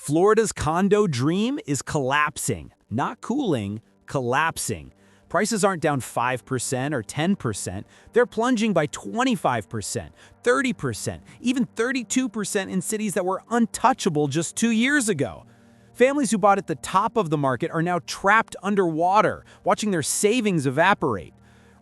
Florida's condo dream is collapsing, not cooling, collapsing. Prices aren't down 5% or 10%, they're plunging by 25%, 30%, even 32% in cities that were untouchable just 2 years ago. Families who bought at the top of the market are now trapped underwater, watching their savings evaporate.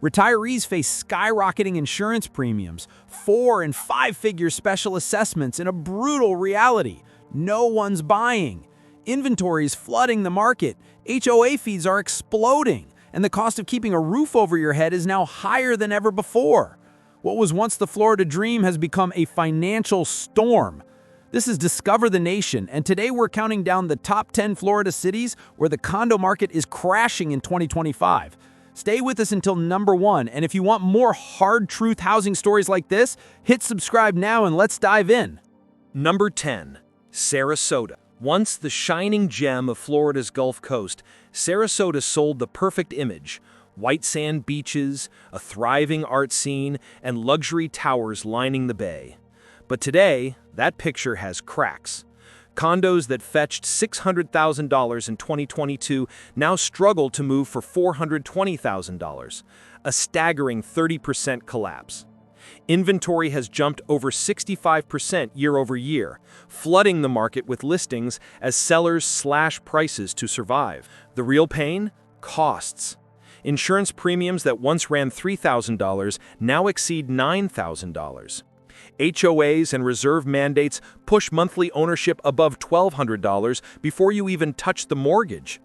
Retirees face skyrocketing insurance premiums, 4- and 5-figure special assessments, and a brutal reality: no one's buying. Inventory is flooding the market, HOA fees are exploding, and the cost of keeping a roof over your head is now higher than ever before. What was once the Florida dream has become a financial storm. This is Discover the Nation, and today we're counting down the top 10 Florida cities where the condo market is crashing in 2025. Stay with us until number 1, and if you want more hard truth housing stories like this, hit subscribe now and let's dive in. Number 10. Sarasota. Once the shining gem of Florida's Gulf Coast, Sarasota sold the perfect image: white sand beaches, a thriving art scene, and luxury towers lining the bay. But today, that picture has cracks. Condos that fetched $600,000 in 2022 now struggle to move for $420,000, a staggering 30% collapse. Inventory has jumped over 65% year over year, flooding the market with listings as sellers slash prices to survive. The real pain? Costs. Insurance premiums that once ran $3,000 now exceed $9,000. HOAs and reserve mandates push monthly ownership above $1,200 before you even touch the mortgage.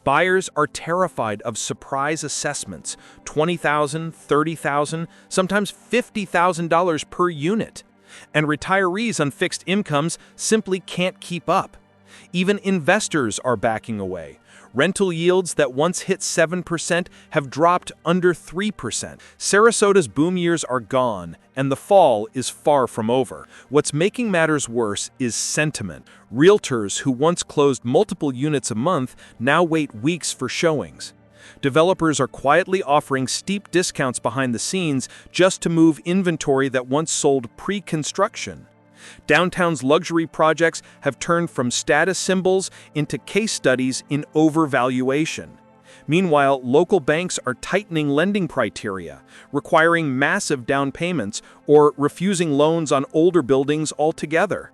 Buyers are terrified of surprise assessments: $20,000, $30,000, sometimes $50,000 per unit. And retirees on fixed incomes simply can't keep up. Even investors are backing away. Rental yields that once hit 7% have dropped under 3%. Sarasota's boom years are gone, and the fall is far from over. What's making matters worse is sentiment. Realtors who once closed multiple units a month now wait weeks for showings. Developers are quietly offering steep discounts behind the scenes just to move inventory that once sold pre-construction. Downtown's luxury projects have turned from status symbols into case studies in overvaluation. Meanwhile, local banks are tightening lending criteria, requiring massive down payments or refusing loans on older buildings altogether.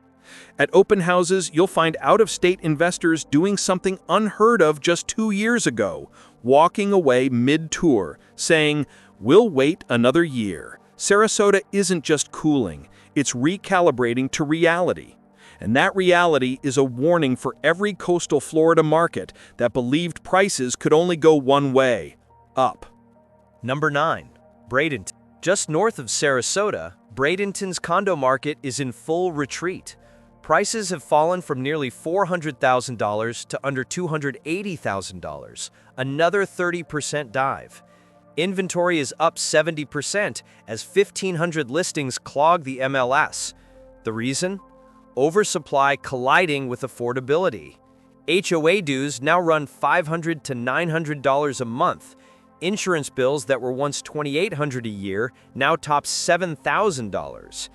At open houses, you'll find out-of-state investors doing something unheard of just 2 years ago, walking away mid-tour, saying, "We'll wait another year." Sarasota isn't just cooling, it's recalibrating to reality. And that reality is a warning for every coastal Florida market that believed prices could only go one way: up. Number 9. Bradenton. Just north of Sarasota, Bradenton's condo market is in full retreat. Prices have fallen from nearly $400,000 to under $280,000, another 30% dive. Inventory is up 70% as 1,500 listings clog the MLS. The reason? Oversupply colliding with affordability. HOA dues now run $500 to $900 a month. Insurance bills that were once $2,800 a year now top $7,000.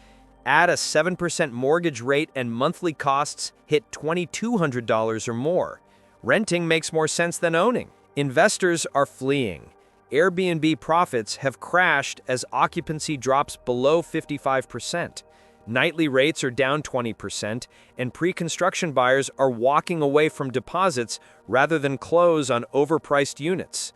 Add a 7% mortgage rate and monthly costs hit $2,200 or more. Renting makes more sense than owning. Investors are fleeing. Airbnb profits have crashed as occupancy drops below 55%. Nightly rates are down 20%, and pre-construction buyers are walking away from deposits rather than close on overpriced units.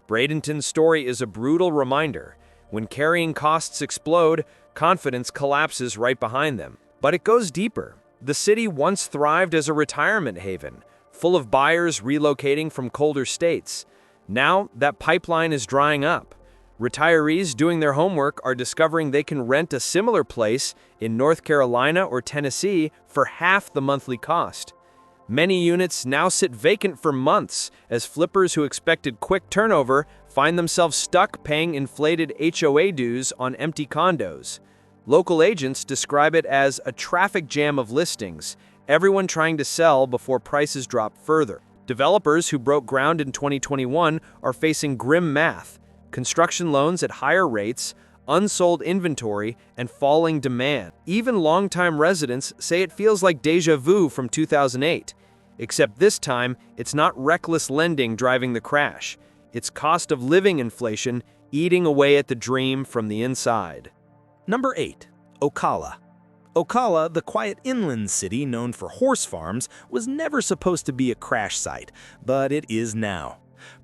Bradenton's story is a brutal reminder. When carrying costs explode, confidence collapses right behind them. But it goes deeper. The city once thrived as a retirement haven, full of buyers relocating from colder states. Now, that pipeline is drying up. Retirees doing their homework are discovering they can rent a similar place in North Carolina or Tennessee for half the monthly cost. Many units now sit vacant for months as flippers who expected quick turnover find themselves stuck paying inflated HOA dues on empty condos. Local agents describe it as a traffic jam of listings, everyone trying to sell before prices drop further. Developers who broke ground in 2021 are facing grim math: construction loans at higher rates, unsold inventory, and falling demand. Even longtime residents say it feels like déjà vu from 2008. Except this time, it's not reckless lending driving the crash. It's cost of living inflation eating away at the dream from the inside. Number 8. Ocala. Ocala, the quiet inland city known for horse farms, was never supposed to be a crash site, but it is now.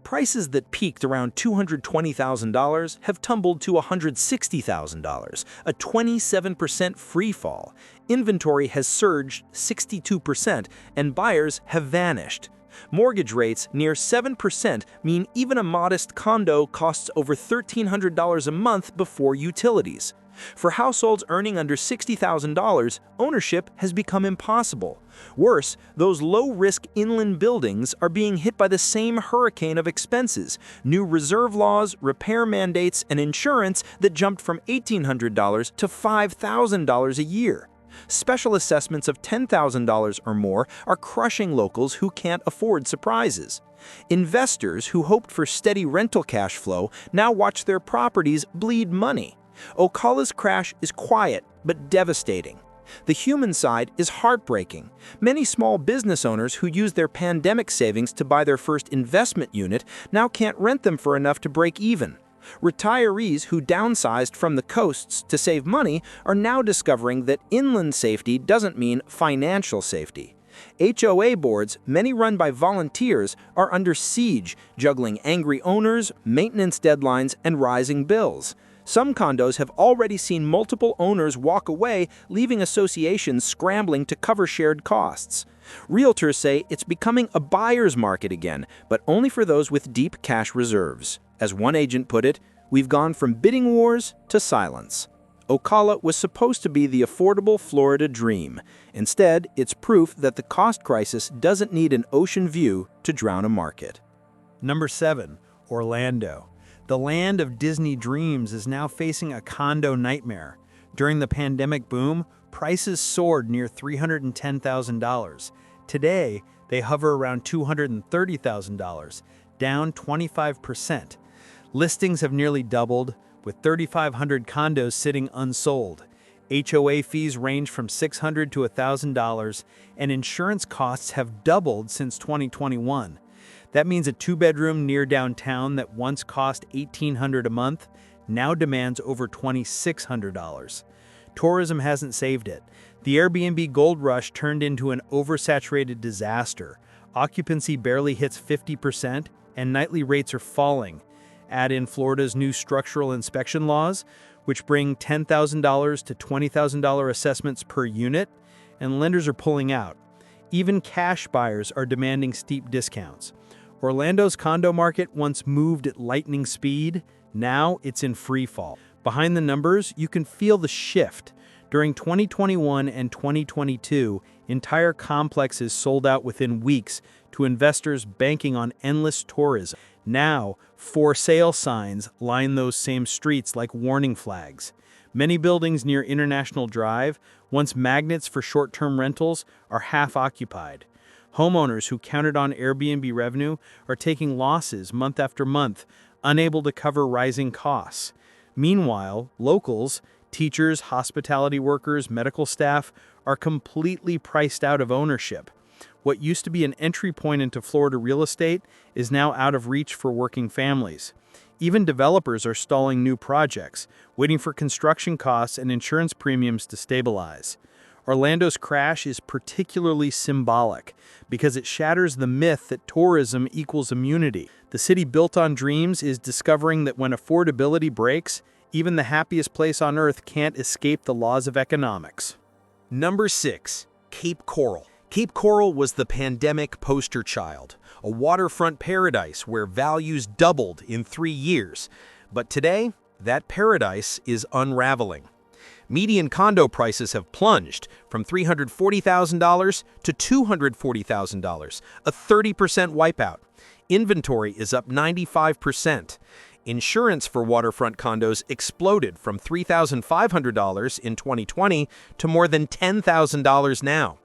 Prices that peaked around $220,000 have tumbled to $160,000, a 27% free fall. Inventory has surged 62%, and buyers have vanished. Mortgage rates near 7% mean even a modest condo costs over $1,300 a month before utilities. For households earning under $60,000, ownership has become impossible. Worse, those low-risk inland buildings are being hit by the same hurricane of expenses, new reserve laws, repair mandates, and insurance that jumped from $1,800 to $5,000 a year. Special assessments of $10,000 or more are crushing locals who can't afford surprises. Investors who hoped for steady rental cash flow now watch their properties bleed money. Ocala's crash is quiet but devastating. The human side is heartbreaking. Many small business owners who used their pandemic savings to buy their first investment unit now can't rent them for enough to break even. Retirees who downsized from the coasts to save money are now discovering that inland safety doesn't mean financial safety. HOA boards, many run by volunteers, are under siege, juggling angry owners, maintenance deadlines, and rising bills. Some condos have already seen multiple owners walk away, leaving associations scrambling to cover shared costs. Realtors say it's becoming a buyer's market again, but only for those with deep cash reserves. As one agent put it, we've gone from bidding wars to silence. Ocala was supposed to be the affordable Florida dream. Instead, it's proof that the cost crisis doesn't need an ocean view to drown a market. Number 7. Orlando. The land of Disney dreams is now facing a condo nightmare. During the pandemic boom, prices soared near $310,000. Today, they hover around $230,000, down 25%. Listings have nearly doubled, with 3,500 condos sitting unsold. HOA fees range from $600 to $1,000, and insurance costs have doubled since 2021. That means a two-bedroom near downtown that once cost $1,800 a month now demands over $2,600. Tourism hasn't saved it. The Airbnb gold rush turned into an oversaturated disaster. Occupancy barely hits 50%, and nightly rates are falling. Add in Florida's new structural inspection laws, which bring $10,000 to $20,000 assessments per unit, and lenders are pulling out. Even cash buyers are demanding steep discounts. Orlando's condo market once moved at lightning speed. Now it's in free fall. Behind the numbers, you can feel the shift. During 2021 and 2022, entire complexes sold out within weeks to investors banking on endless tourism. Now, for sale signs line those same streets like warning flags. Many buildings near International Drive, once magnets for short-term rentals, are half occupied. Homeowners who counted on Airbnb revenue are taking losses month after month, unable to cover rising costs. Meanwhile, locals, teachers, hospitality workers, medical staff, are completely priced out of ownership. What used to be an entry point into Florida real estate is now out of reach for working families. Even developers are stalling new projects, waiting for construction costs and insurance premiums to stabilize. Orlando's crash is particularly symbolic because it shatters the myth that tourism equals immunity. The city built on dreams is discovering that when affordability breaks, even the happiest place on earth can't escape the laws of economics. Number 6. Cape Coral. Cape Coral was the pandemic poster child, a waterfront paradise where values doubled in 3 years. But today, that paradise is unraveling. Median condo prices have plunged from $340,000 to $240,000, a 30% wipeout. Inventory is up 95%. Insurance for waterfront condos exploded from $3,500 in 2020 to more than $10,000 now.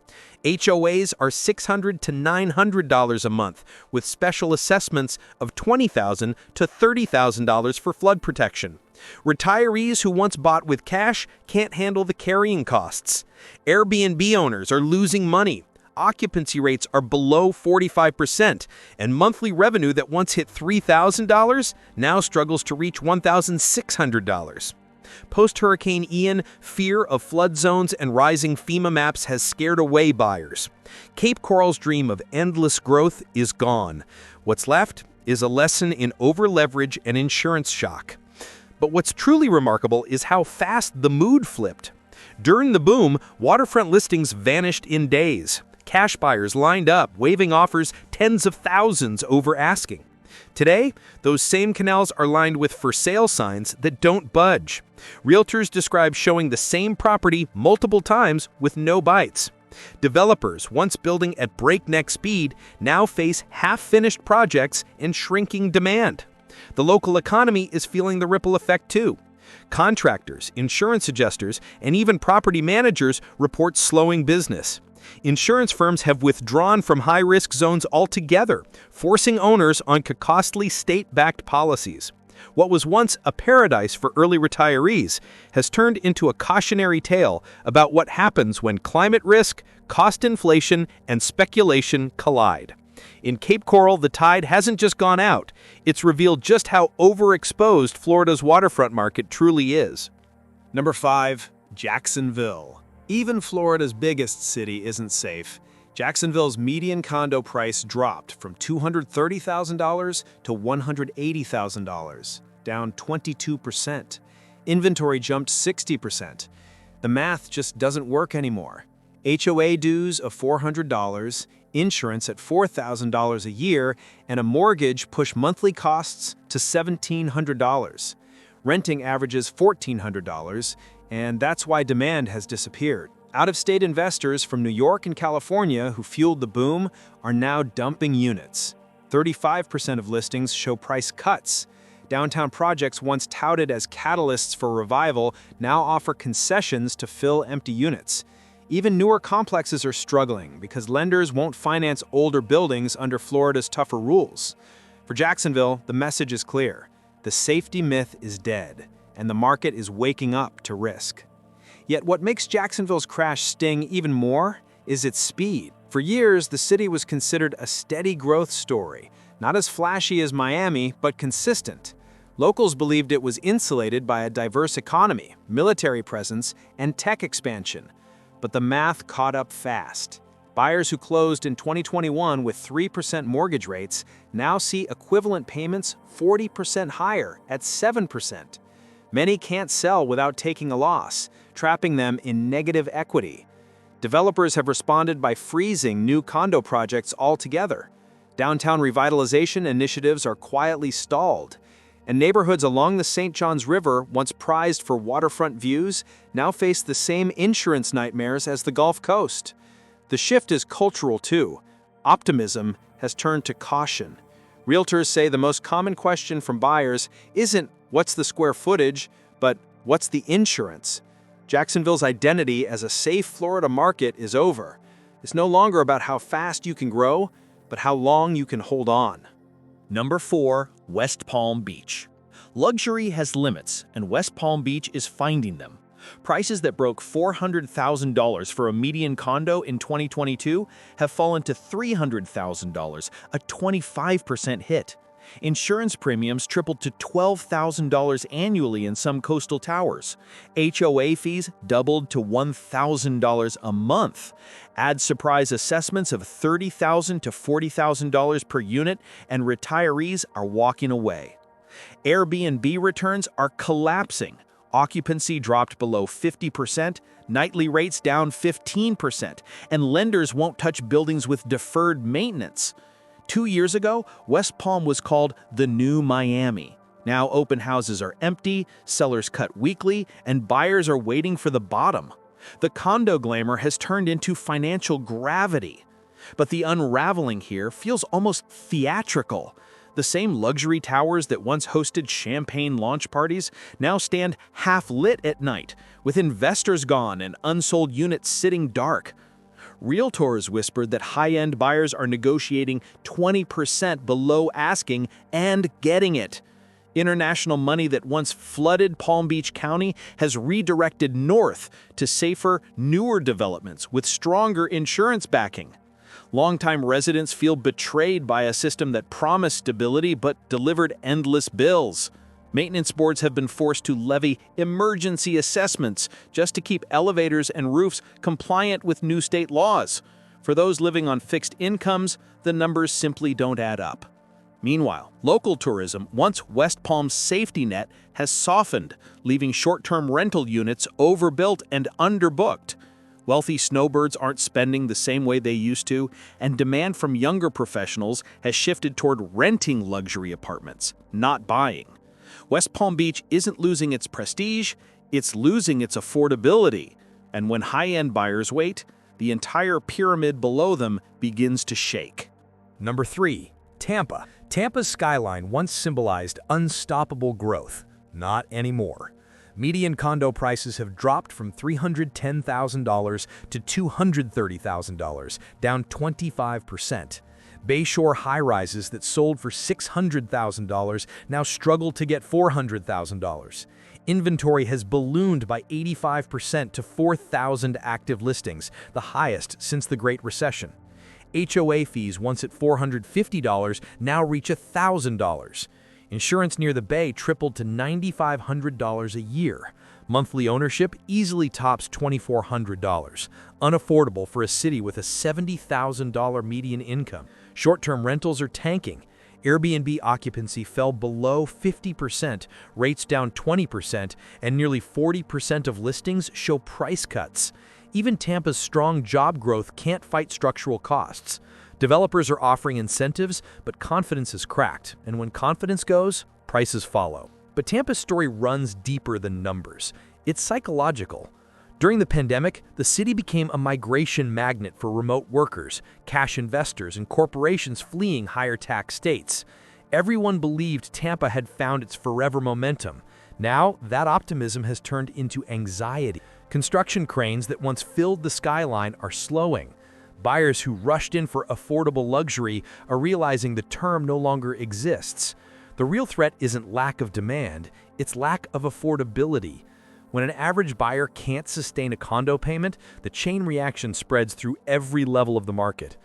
HOAs are $600 to $900 a month, with special assessments of $20,000 to $30,000 for flood protection. Retirees who once bought with cash can't handle the carrying costs. Airbnb owners are losing money. Occupancy rates are below 45%, and monthly revenue that once hit $3,000 now struggles to reach $1,600. Post-Hurricane Ian, fear of flood zones and rising FEMA maps has scared away buyers. Cape Coral's dream of endless growth is gone. What's left is a lesson in over-leverage and insurance shock. But what's truly remarkable is how fast the mood flipped. During the boom, waterfront listings vanished in days. Cash buyers lined up, waving offers tens of thousands over asking. Today, those same canals are lined with for sale signs that don't budge. Realtors describe showing the same property multiple times with no bites. Developers, once building at breakneck speed, now face half-finished projects and shrinking demand. The local economy is feeling the ripple effect too. Contractors, insurance adjusters, and even property managers report slowing business. Insurance firms have withdrawn from high-risk zones altogether, forcing owners onto costly state-backed policies. What was once a paradise for early retirees has turned into a cautionary tale about what happens when climate risk, cost inflation, and speculation collide. In Cape Coral, the tide hasn't just gone out, it's revealed just how overexposed Florida's waterfront market truly is. Number 5. Jacksonville. Even Florida's biggest city isn't safe. Jacksonville's median condo price dropped from $230,000 to $180,000, down 22%. Inventory jumped 60%. The math just doesn't work anymore. HOA dues of $400, insurance at $4,000 a year, and a mortgage push monthly costs to $1,700. Renting averages $1,400, and that's why demand has disappeared. Out-of-state investors from New York and California who fueled the boom are now dumping units. 35% of listings show price cuts. Downtown projects once touted as catalysts for revival now offer concessions to fill empty units. Even newer complexes are struggling because lenders won't finance older buildings under Florida's tougher rules. For Jacksonville, the message is clear. The safety myth is dead, and the market is waking up to risk. Yet what makes Jacksonville's crash sting even more is its speed. For years, the city was considered a steady growth story, not as flashy as Miami, but consistent. Locals believed it was insulated by a diverse economy, military presence, and tech expansion. But the math caught up fast. Buyers who closed in 2021 with 3% mortgage rates now see equivalent payments 40% higher at 7%. Many can't sell without taking a loss, trapping them in negative equity. Developers have responded by freezing new condo projects altogether. Downtown revitalization initiatives are quietly stalled. And neighborhoods along the St. Johns River, once prized for waterfront views, now face the same insurance nightmares as the Gulf Coast. The shift is cultural too. Optimism has turned to caution. Realtors say the most common question from buyers isn't what's the square footage, but what's the insurance? Jacksonville's identity as a safe Florida market is over. It's no longer about how fast you can grow, but how long you can hold on. Number 4. West Palm Beach. Luxury has limits, and West Palm Beach is finding them. Prices that broke $400,000 for a median condo in 2022 have fallen to $300,000, a 25% hit. Insurance premiums tripled to $12,000 annually in some coastal towers. HOA fees doubled to $1,000 a month. Add surprise assessments of $30,000 to $40,000 per unit, and retirees are walking away. Airbnb returns are collapsing. Occupancy dropped below 50%, nightly rates down 15%, and lenders won't touch buildings with deferred maintenance. 2 years ago, West Palm was called the new Miami. Now open houses are empty, sellers cut weekly, and buyers are waiting for the bottom. The condo glamour has turned into financial gravity. But the unraveling here feels almost theatrical. The same luxury towers that once hosted champagne launch parties now stand half-lit at night, with investors gone and unsold units sitting dark. Realtors whispered that high-end buyers are negotiating 20% below asking and getting it. International money that once flooded Palm Beach County has redirected north to safer, newer developments with stronger insurance backing. Longtime residents feel betrayed by a system that promised stability but delivered endless bills. Maintenance boards have been forced to levy emergency assessments just to keep elevators and roofs compliant with new state laws. For those living on fixed incomes, the numbers simply don't add up. Meanwhile, local tourism, once West Palm's safety net, has softened, leaving short-term rental units overbuilt and underbooked. Wealthy snowbirds aren't spending the same way they used to, and demand from younger professionals has shifted toward renting luxury apartments, not buying. West Palm Beach isn't losing its prestige, it's losing its affordability. And when high-end buyers wait, the entire pyramid below them begins to shake. Number 3. Tampa. Tampa's skyline once symbolized unstoppable growth. Not anymore. Median condo prices have dropped from $310,000 to $230,000, down 25%. Bayshore high-rises that sold for $600,000 now struggle to get $400,000. Inventory has ballooned by 85% to 4,000 active listings, the highest since the Great Recession. HOA fees, once at $450, now reach $1,000. Insurance near the Bay tripled to $9,500 a year. Monthly ownership easily tops $2,400, unaffordable for a city with a $70,000 median income. Short-term rentals are tanking. Airbnb occupancy fell below 50%, rates down 20%, and nearly 40% of listings show price cuts. Even Tampa's strong job growth can't fight structural costs. Developers are offering incentives, but confidence is cracked, and when confidence goes, prices follow. But Tampa's story runs deeper than numbers. It's psychological. During the pandemic, the city became a migration magnet for remote workers, cash investors, and corporations fleeing higher tax states. Everyone believed Tampa had found its forever momentum. Now, that optimism has turned into anxiety. Construction cranes that once filled the skyline are slowing. Buyers who rushed in for affordable luxury are realizing the term no longer exists. The real threat isn't lack of demand, it's lack of affordability. When an average buyer can't sustain a condo payment, the chain reaction spreads through every level of the market.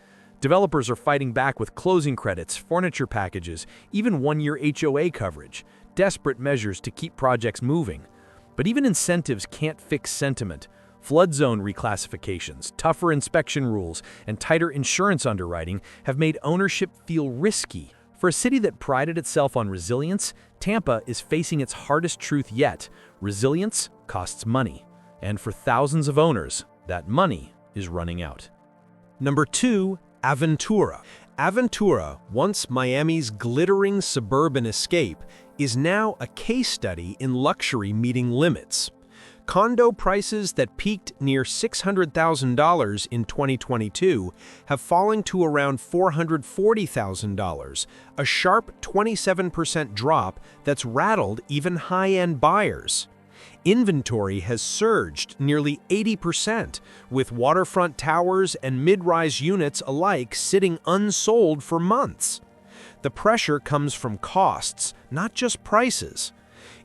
Developers are fighting back with closing credits, furniture packages, even one-year HOA coverage, desperate measures to keep projects moving. But even incentives can't fix sentiment. Flood zone reclassifications, tougher inspection rules, and tighter insurance underwriting have made ownership feel risky. For a city that prided itself on resilience, Tampa is facing its hardest truth yet. Resilience costs money. And for thousands of owners, that money is running out. Number 2, Aventura. Aventura, once Miami's glittering suburban escape, is now a case study in luxury meeting limits. Condo prices that peaked near $600,000 in 2022 have fallen to around $440,000, a sharp 27% drop that's rattled even high-end buyers. Inventory has surged nearly 80%, with waterfront towers and mid-rise units alike sitting unsold for months. The pressure comes from costs, not just prices.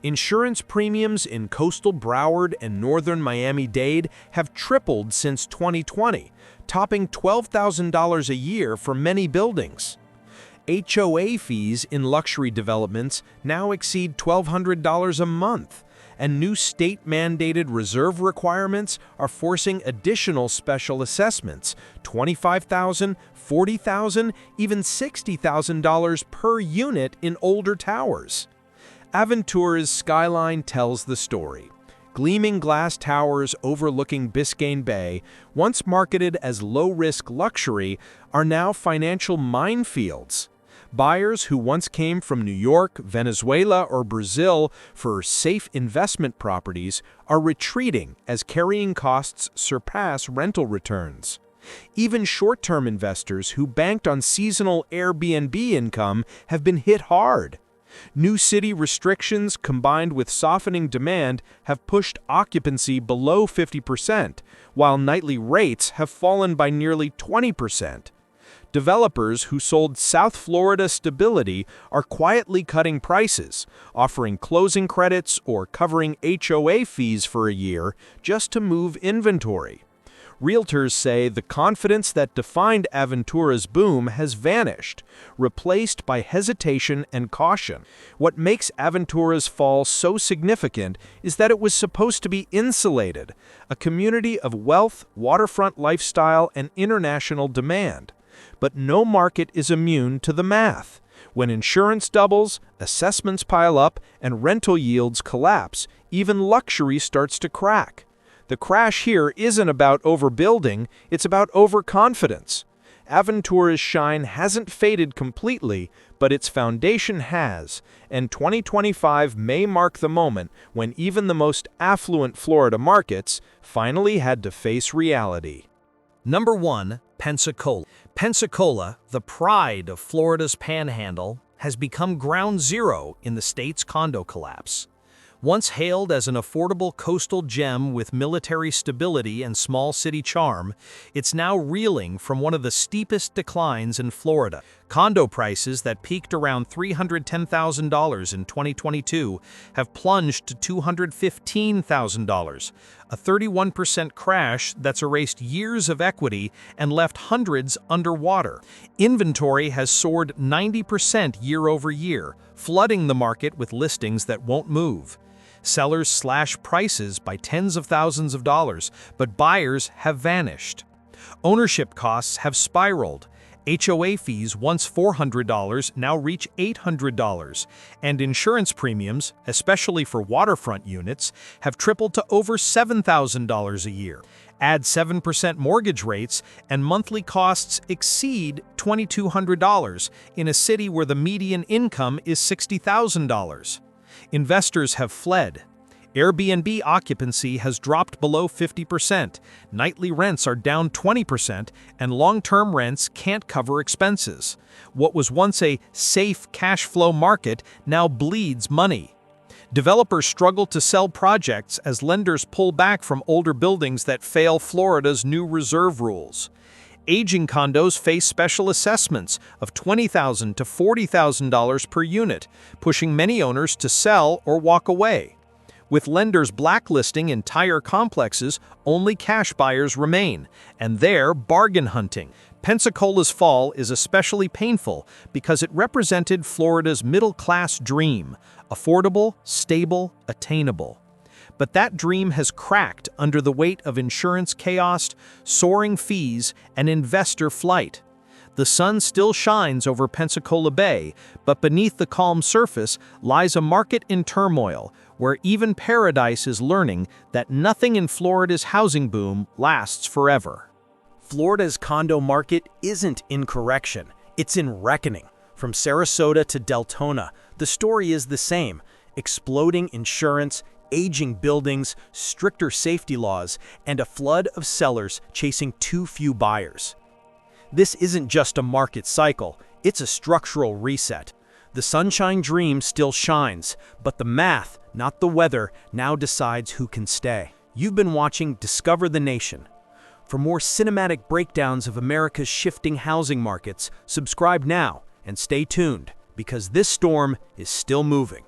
Insurance premiums in coastal Broward and northern Miami-Dade have tripled since 2020, topping $12,000 a year for many buildings. HOA fees in luxury developments now exceed $1,200 a month, and new state-mandated reserve requirements are forcing additional special assessments, $25,000, $40,000, even $60,000 per unit in older towers. Aventura's skyline tells the story. Gleaming glass towers overlooking Biscayne Bay, once marketed as low-risk luxury, are now financial minefields. Buyers who once came from New York, Venezuela, or Brazil for safe investment properties are retreating as carrying costs surpass rental returns. Even short-term investors who banked on seasonal Airbnb income have been hit hard. New city restrictions combined with softening demand have pushed occupancy below 50%, while nightly rates have fallen by nearly 20%. Developers who sold South Florida stability are quietly cutting prices, offering closing credits or covering HOA fees for a year just to move inventory. Realtors say the confidence that defined Aventura's boom has vanished, replaced by hesitation and caution. What makes Aventura's fall so significant is that it was supposed to be insulated, a community of wealth, waterfront lifestyle, and international demand. But no market is immune to the math. When insurance doubles, assessments pile up, and rental yields collapse, even luxury starts to crack. The crash here isn't about overbuilding, it's about overconfidence. Aventura's shine hasn't faded completely, but its foundation has, and 2025 may mark the moment when even the most affluent Florida markets finally had to face reality. Number 1. Pensacola. Pensacola, the pride of Florida's panhandle, has become ground zero in the state's condo collapse. Once hailed as an affordable coastal gem with military stability and small city charm, it's now reeling from one of the steepest declines in Florida. Condo prices that peaked around $310,000 in 2022 have plunged to $215,000, a 31% crash that's erased years of equity and left hundreds underwater. Inventory has soared 90% year over year, flooding the market with listings that won't move. Sellers slash prices by tens of thousands of dollars, but buyers have vanished. Ownership costs have spiraled. HOA fees, once $400, now reach $800, and insurance premiums, especially for waterfront units, have tripled to over $7,000 a year. Add 7% mortgage rates, and monthly costs exceed $2,200 in a city where the median income is $60,000. Investors have fled. Airbnb occupancy has dropped below 50%, nightly rents are down 20%, and long-term rents can't cover expenses. What was once a safe cash flow market now bleeds money. Developers struggle to sell projects as lenders pull back from older buildings that fail Florida's new reserve rules. Aging condos face special assessments of $20,000 to $40,000 per unit, pushing many owners to sell or walk away. With lenders blacklisting entire complexes, only cash buyers remain, and they're bargain hunting. Pensacola's fall is especially painful because it represented Florida's middle-class dream: affordable, stable, attainable. But that dream has cracked under the weight of insurance chaos, soaring fees, and investor flight. The sun still shines over Pensacola Bay, but beneath the calm surface lies a market in turmoil, where even paradise is learning that nothing in Florida's housing boom lasts forever. Florida's condo market isn't in correction, it's in reckoning. From Sarasota to Deltona, the story is the same: exploding insurance, aging buildings, stricter safety laws, and a flood of sellers chasing too few buyers. This isn't just a market cycle, it's a structural reset. The sunshine dream still shines, but the math, not the weather, now decides who can stay. You've been watching Discover the Nation. For more cinematic breakdowns of America's shifting housing markets, subscribe now and stay tuned, because this storm is still moving.